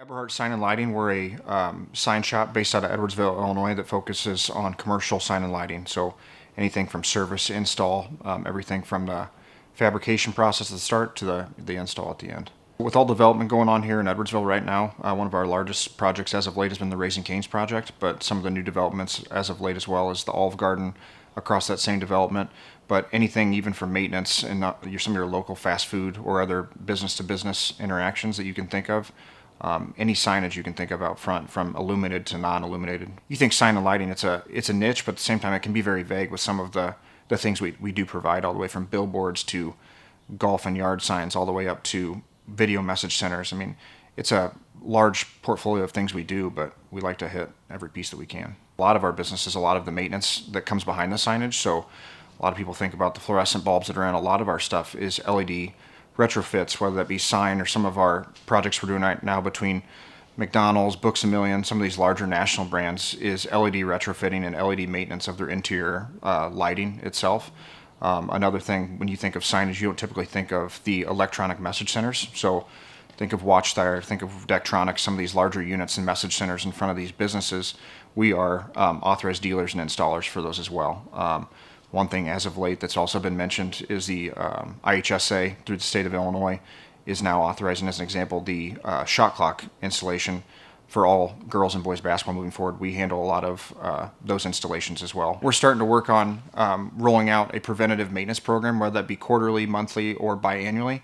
Eberhart Sign Lighting, we're a sign shop based out of Edwardsville, Illinois that focuses on commercial sign and lighting. So anything from service, install, everything from the fabrication process at the start to the install at the end. With all development going on here in Edwardsville right now, one of our largest projects as of late has been the Raising Cane's project, but some of the new developments as of late as well is the Olive Garden across that same development. But anything even from maintenance and some of your local fast food or other business-to-business interactions that you can think of, any signage you can think of out front, from illuminated to non-illuminated. You think sign and lighting, it's a niche, but at the same time it can be very vague with some of the things we do provide, all the way from billboards to golf and yard signs, all the way up to video message centers. I mean, it's a large portfolio of things we do, but we like to hit every piece that we can. A lot of our business is a lot of the maintenance that comes behind the signage. So a lot of people think about the fluorescent bulbs that are in. A lot of our stuff is LED retrofits, whether that be sign or some of our projects we're doing right now between McDonald's, Books A Million, some of these larger national brands, is LED retrofitting and LED maintenance of their interior lighting itself. Another thing, when you think of signage, you don't typically think of the electronic message centers. So think of Watchtower, think of Dectronics, some of these larger units and message centers in front of these businesses. We are authorized dealers and installers for those as well. One thing as of late that's also been mentioned is the IHSA through the state of Illinois is now authorizing, as an example, the shot clock installation for all girls and boys basketball moving forward. We handle a lot of those installations as well. We're starting to work on rolling out a preventative maintenance program, whether that be quarterly, monthly, or biannually,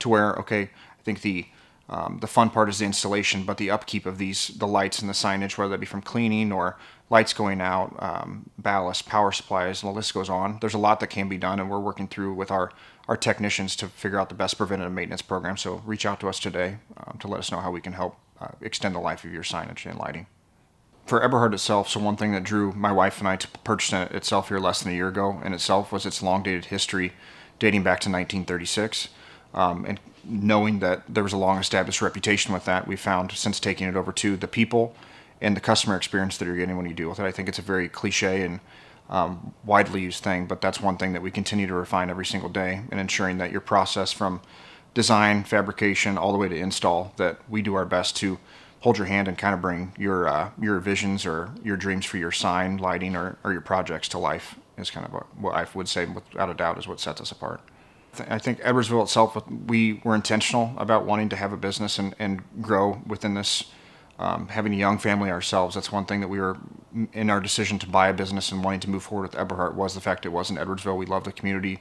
to where, okay, I think the fun part is the installation, but the upkeep of the lights and the signage, whether that be from cleaning or lights going out, ballast, power supplies, and the list goes on. There's a lot that can be done, and we're working through with our technicians to figure out the best preventative maintenance program. So reach out to us today to let us know how we can help extend the life of your signage and lighting. For Eberhart itself, so one thing that drew my wife and I to purchase it itself here less than a year ago in itself was its long-dated history dating back to 1936. And knowing that there was a long-established reputation with that, we found, since taking it over, to the people and the customer experience that you're getting when you deal with it. I think it's a very cliche and widely used thing, but that's one thing that we continue to refine every single day, and ensuring that your process from design, fabrication, all the way to install, that we do our best to hold your hand and kind of bring your visions or your dreams for your sign, lighting, or your projects to life, is kind of what I would say, without a doubt, is what sets us apart. I think Edwardsville itself, we were intentional about wanting to have a business and grow within this. Having a young family ourselves, that's one thing that we were, in our decision to buy a business and wanting to move forward with Eberhart, was the fact it was in Edwardsville. We love the community.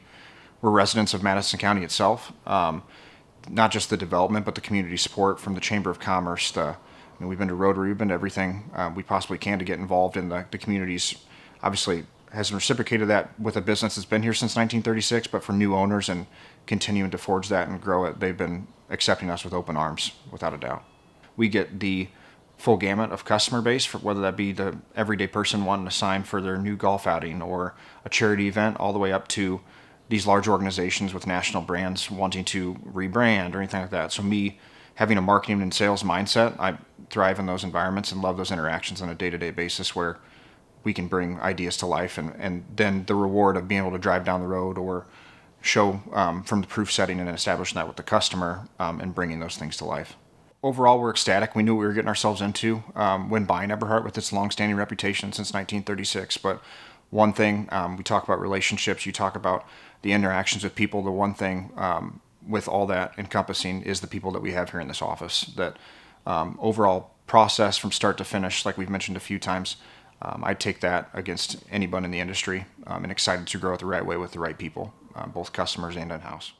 We're residents of Madison County itself. Not just the development, but the community support from the Chamber of Commerce. We've been to Rotary, we've been to everything we possibly can to get involved in the communities. Obviously, has reciprocated that with a business that's been here since 1936, but for new owners and continuing to forge that and grow it, they've been accepting us with open arms, without a doubt. We get the full gamut of customer base, for whether that be the everyday person wanting a sign for their new golf outing or a charity event, all the way up to these large organizations with national brands wanting to rebrand or anything like that. So me having a marketing and sales mindset, I thrive in those environments and love those interactions on a day-to-day basis, where we can bring ideas to life, and then the reward of being able to drive down the road or show from the proof setting and establishing that with the customer, and bringing those things to life. Overall, we're ecstatic. We knew what we were getting ourselves into when buying Eberhart, with its long-standing reputation since 1936. But one thing, we talk about relationships, you talk about the interactions with people. The one thing with all that encompassing is the people that we have here in this office. That overall process from start to finish, like we've mentioned a few times, I'd take that against anyone in the industry, and excited to grow it the right way with the right people, both customers and in-house.